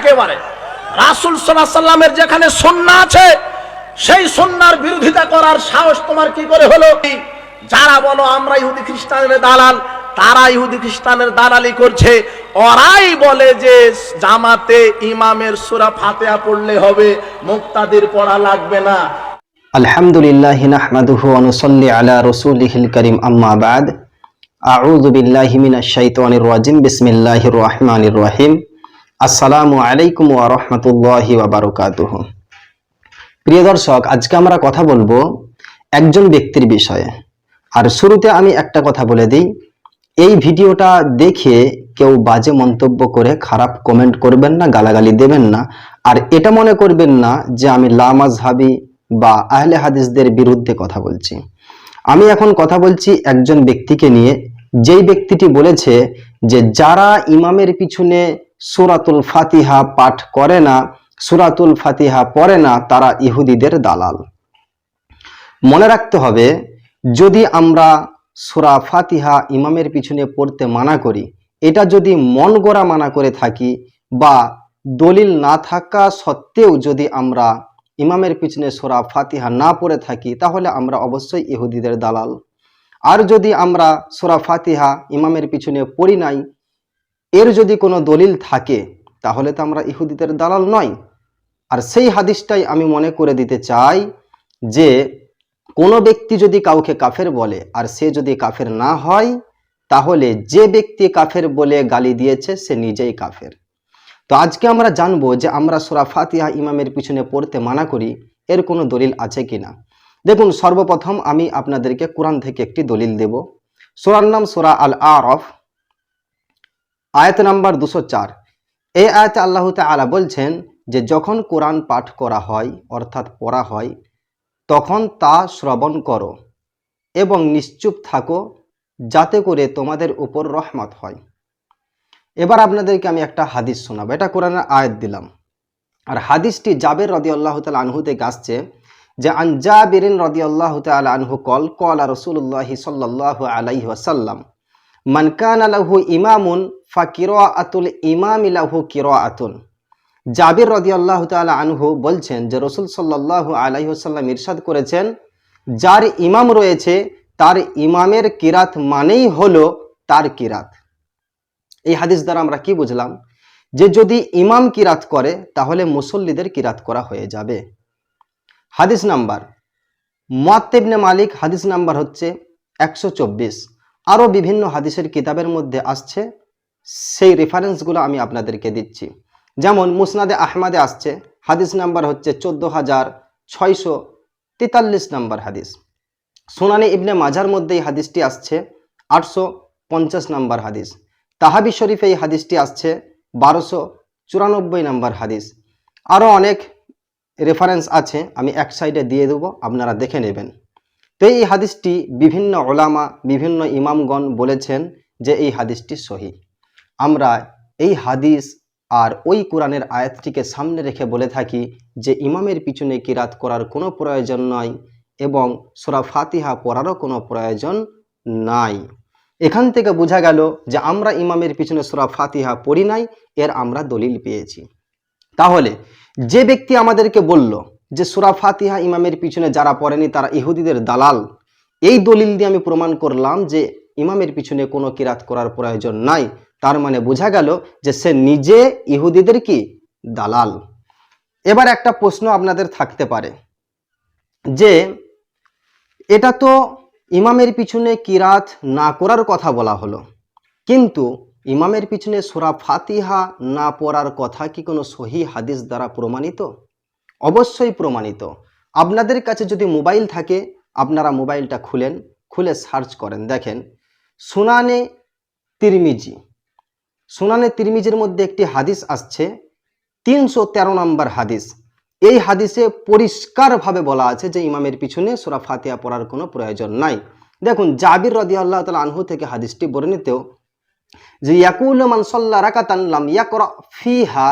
একেবারে রাসূল সাল্লাল্লাহু আলাইহি সাল্লামের যেখানে সুন্নাহ আছে সেই সুন্নাহর বিরোধিতা করার সাহস তোমার কি করে হলো? যারা বলো আমরা ইহুদি খ্রিস্টানের দালাল, তারা ইহুদি খ্রিস্টানের দালালি করছে। ওরাই বলে যে জামাতে ইমামের সূরা ফাতিহা পড়লে হবে, মুক্তাদির পড়া লাগবে না। আলহামদুলিল্লাহ নাহমাদুহু ওয়া নুসাল্লি আলা রাসূলিহিল কারীম, আম্মা বাদ। আউযু বিল্লাহি মিনাশ শাইতানির রাজিম। বিসমিল্লাহির রহমানির রহিম। আসসালামু আলাইকুম ওয়া রাহমাতুল্লাহি ওয়া বারাকাতুহু। প্রিয় দর্শক, আজকে আমরা কথা বলবো একজন ব্যক্তির বিষয়ে। আর শুরুতে আমি একটা কথা বলে দিই, এই ভিডিওটা দেখে কেউ বাজে মন্তব্য করে খারাপ কমেন্ট করবেন না, গালাগালি দেবেন না। আর এটা মনে করবেন না যে আমি লামাযহাবী বা আহলে হাদিসদের বিরুদ্ধে কথা বলছি। আমি এখন কথা বলছি একজন ব্যক্তিকে নিয়ে, যেই ব্যক্তিটি বলেছে যে যারা ইমামের পিছনে সূরাতুল ফাতিহা পাঠ করে না, সূরাতুল ফাতিহা পড়ে না, তারা ইহুদিদের দালাল। মনে রাখতে হবে, যদি আমরা সূরা ফাতিহা ইমামের পিছনে পড়তে মানা করি, এটা যদি মন গড়া মানা করে থাকি বা দলিল না থাকা সত্ত্বেও যদি আমরা ইমামের পিছনে সূরা ফাতিহা না পড়ে থাকি, তাহলে আমরা অবশ্যই ইহুদিদের দালাল। আর যদি আমরা সূরা ফাতিহা ইমামের পিছনে পড়ি নাই, এর যদি কোনো দলিল থাকে, তাহলে তো আমরা ইহুদিদের দালাল নয়। আর সেই হাদিসটাই আমি মনে করে দিতে চাই যে কোনো ব্যক্তি যদি কাউকে কাফের বলে আর সে যদি কাফের না হয়, তাহলে যে ব্যক্তি কাফের বলে গালি দিয়েছে সে নিজেই কাফের। তো আজকে আমরা জানবো যে আমরা সূরা ফাতিহা ইমামের পিছনে পড়তে মানা করি, এর কোনো দলিল আছে কিনা। দেখুন, সর্বপ্রথম আমি আপনাদেরকে কোরআন থেকে একটি দলিল দেব। সূরার নাম সূরা আল আরাফ, আয়াত নাম্বার 204। এই আয়াতে আল্লাহ তাআলা বলছেন যে যখন কোরআন পাঠ করা হয় অর্থাৎ পড়া হয়, তখন তা শ্রবণ করো এবং নিশ্চুপ থাকো, যাতে করে তোমাদের উপর রহমত হয়। এবার আপনাদেরকে আমি একটা হাদিস শোনাবো। এটা কোরআনের আয়াত দিলাম, আর হাদিসটি জাবের রাদিয়াল্লাহু তাআলা আনহু থেকে আসছে যে আন জাবিরিন রাদিয়াল্লাহু তাআলা আনহু ক্বালা রাসূলুল্লাহ সাল্লাল্লাহু আলাইহি ওয়াসাল্লাম মান কানা লাহু ইমামুন ফাকিরাআতুল ইমামি লাহু কিরাআতুন। জাবির রাদিয়াল্লাহু তাআলা আনহু বলছেন যে রাসূল সাল্লাল্লাহু আলাইহি ওয়াসাল্লাম ইরশাদ করেছেন, যার ইমাম রয়েছে তার ইমামের কিরাত মানেই হলো তার কিরাত। এই হাদিস দ্বারা আমরা কি বুঝলাম? যে যদি ইমাম কিরাত করে তাহলে মুসল্লিদের কিরাত করা হয়ে যাবে। হাদিস নাম্বার মুয়াত্তা ইবনে মালিক, হাদিস নাম্বার হচ্ছে 124। আরও বিভিন্ন হাদিসের কিতাবের মধ্যে আসছে, সেই রেফারেন্সগুলো আমি আপনাদেরকে দিচ্ছি। যেমন মুসনাদে আহমদে আসছে, হাদিস নাম্বার হচ্ছে 14,643 নম্বর হাদিস। সুনানে ইবনে মাজার মধ্যে এই হাদিসটি আসছে 850 নম্বর হাদিস। তাহাবি শরীফে এই হাদিসটি আসছে 1294 নম্বর হাদিস। আরও অনেক রেফারেন্স আছে, আমি এক সাইডে দিয়ে দেবো, আপনারা দেখে নেবেন। তো এই হাদিসটি বিভিন্ন ওলামা, বিভিন্ন ইমামগণ বলেছেন যে এই হাদিসটি সহিহ। আমরা এই হাদিস আর ওই কোরআনের আয়াতটিকে সামনে রেখে বলে থাকি যে ইমামের পিছনে কিরাত করার কোনো প্রয়োজন নয় এবং সূরা ফাতিহা পড়ারও কোনো প্রয়োজন নাই। এখান থেকে বোঝা গেল যে আমরা ইমামের পিছনে সূরা ফাতিহা পড়ি নাই, এর আমরা দলিল পেয়েছি। তাহলে যে ব্যক্তি আমাদেরকে বলল যে সূরা ফাতিহা ইমামের পিছনে যারা পড়েনি তারা ইহুদিদের দালাল, এই দলিল দিয়ে আমি প্রমাণ করলাম যে ইমামের পিছনে কোনো কিরাত করার প্রয়োজন নাই। তার মানে বোঝা গেল যে সে নিজে ইহুদিদের কি দালাল। এবার একটা প্রশ্ন আপনাদের থাকতে পারে যে এটা তো ইমামের পিছনে কিরাত না করার কথা বলা হলো, কিন্তু ইমামের পিছনে সূরা ফাতিহা না পড়ার কথা কি কোনো সহিহ হাদিস দ্বারা প্রমাণিত? অবশ্যই প্রমাণিত। আপনাদের কাছে যদি মোবাইল থাকে, আপনারা মোবাইলটা খুলে সার্চ করেন, দেখেন সুনানে তিরমিজি। সুনানে তিরমিজির মধ্যে একটি হাদিস আসছে 313 নম্বর হাদিস। এই হাদিসে পরিষ্কারভাবে বলা আছে যে ইমামের পিছনে সূরা ফাতিহা পড়ার কোনো প্রয়োজন নাই। দেখুন, জাবির রাদিয়াল্লাহু তাআলা আনহু থেকে হাদিসটি বর্ণিত যে ইয়াকুলু মান সাল্লা রাকাতান লাম ইয়াকরা ফিহা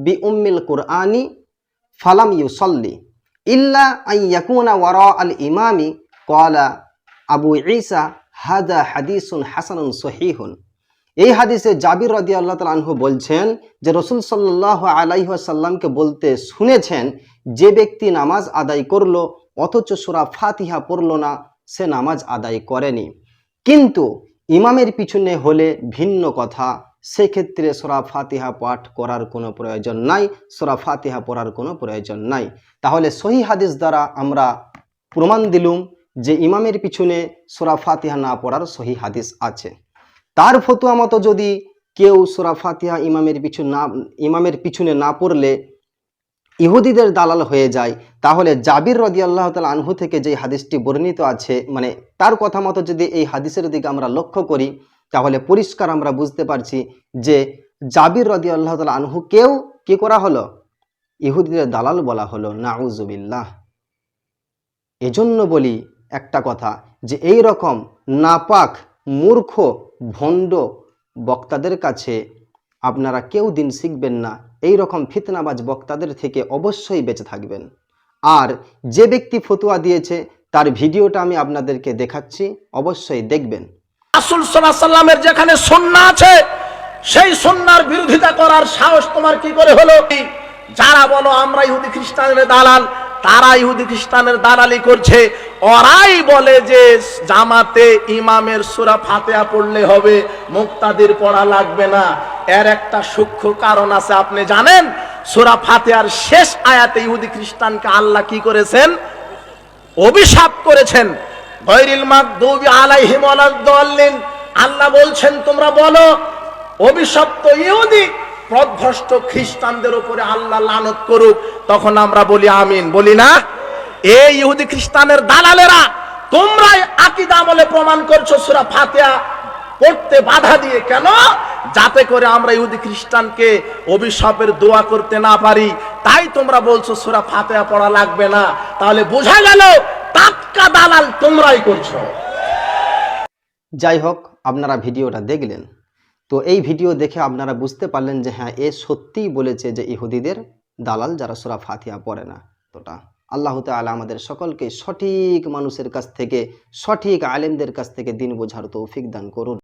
বিউম্মিল কুরআনি ফালাম ইউসাল্লি ইল্লা আন ইয়াকুনা ওয়ারা আল ইমামি ক্বালা আবু ঈসা হাযা হাদিসুন হাসানুন সহিহুন। এই হাদিসে জাবির রাদিয়াল্লাহু তাআলা আনহু বলছেন যে রাসূল সাল্লাল্লাহু আলাইহি ওয়াসাল্লামকে বলতে শুনেছেন, যে ব্যক্তি নামাজ আদায় করলো অথচ সূরা ফাতিহা পড়লো না, সে নামাজ আদায় করেনি। কিন্তু ইমামের পিছনে হলে ভিন্ন কথা, সেক্ষেত্রে সূরা ফাতিহা পাঠ করার কোনো প্রয়োজন নাই, সূরা ফাতিহা পড়ার কোনো প্রয়োজন নাই। তাহলে সহিহ হাদিস দ্বারা আমরা প্রমাণ দিলুম যে ইমামের পিছনে সূরা ফাতিহা না পড়ার সহিহ হাদিস আছে। তার ফতোয়া মতো যদি কেউ সূরা ফাতিহা ইমামের পিছনে না পড়লে ইহুদিদের দালাল হয়ে যায়, তাহলে জাবির রাদিয়াল্লাহু তাআলা আনহু থেকে যে হাদিসটি বর্ণিত আছে, মানে তার কথা মতো যদি এই হাদিসের দিকে আমরা লক্ষ্য করি, তাহলে পরিষ্কার আমরা বুঝতে পারছি যে জাবির রাদিয়াল্লাহু তাআলা আনহুকেও কি করা হলো, ইহুদিদের দালাল বলা হলো। নাউজুবিল্লাহ। এজন্য বলি একটা কথা, যে এই রকম নাপাক মূর্খ ভণ্ড বক্তাদের কাছে আপনারা কেউ দিন শিখবেন না। এই রকম ফিতনাবাজ বক্তাদের থেকে অবশ্যই বেঁচে থাকবেন। আর যে ব্যক্তি ফতোয়া দিয়েছে তার ভিডিওটা আমি আপনাদেরকে দেখাচ্ছি, অবশ্যই দেখবেন। রাসূল সাল্লাল্লাহু আলাইহি ওয়াসাল্লামের যেখানে সুন্নাহ আছে সেই সুন্নাহর বিরোধিতা করার সাহস তোমার কি করে হলো? যারা বলো আমরা ইহুদি খ্রিস্টানের দালাল, তারা ইহুদি খ্রিস্টানের দালালি করছে। ওরাই বলে যে জামাতে ইমামের সূরা ফাতিহা পড়লে হবে, মুক্তাদির পড়া লাগবে না। এর একটা সূক্ষ্ম কারণ আছে, আপনি জানেন? সূরা ফাতিহার শেষ আয়াতে ইহুদি খ্রিস্টানকে আল্লাহ কি করেছেন? অভিশাপ করেছেন। গায়রিল মাগদুবি আলাইহিম ওয়ালাদ-দাল্লিন। আল্লাহ বলছেন তোমরা বলো অভিশপ্ত ইহুদি পথভ্রষ্ট খ্রিস্টানদের উপরে আল্লাহ লানত করুক। তখন আমরা বলি আমিন, বলি না? এই ইহুদি খ্রিস্টানের দালালেরা তোমরাই আকীদা আমলে প্রমাণ করছো সূরা ফাতিহা পড়তে বাধা দিয়ে। কেন? যাতে করে আমরা ইহুদি খ্রিস্টানকে অভিশাপের দোয়া করতে না পারি। তাই তোমরা বলছো সূরা ফাতিহা পড়া লাগবে না। তাহলে বোঝা গেল টাটকা দালাল তোমরাই করছো। যাই হোক, আপনারা ভিডিওটা দেখলেন, তো এই ভিডিও দেখে আপনারা বুঝতে পারলেন যে হ্যাঁ, এ সত্যিই বলেছে যে ইহুদিদের দালাল যারা সূরা ফাতিহা পড়ে না। তোটা আল্লাহ তাআলা আমাদের সকলকে সঠিক মানুষের কাছ থেকে, সঠিক আলেমদের কাছ থেকে দিন বোঝার তৌফিক দান করুন।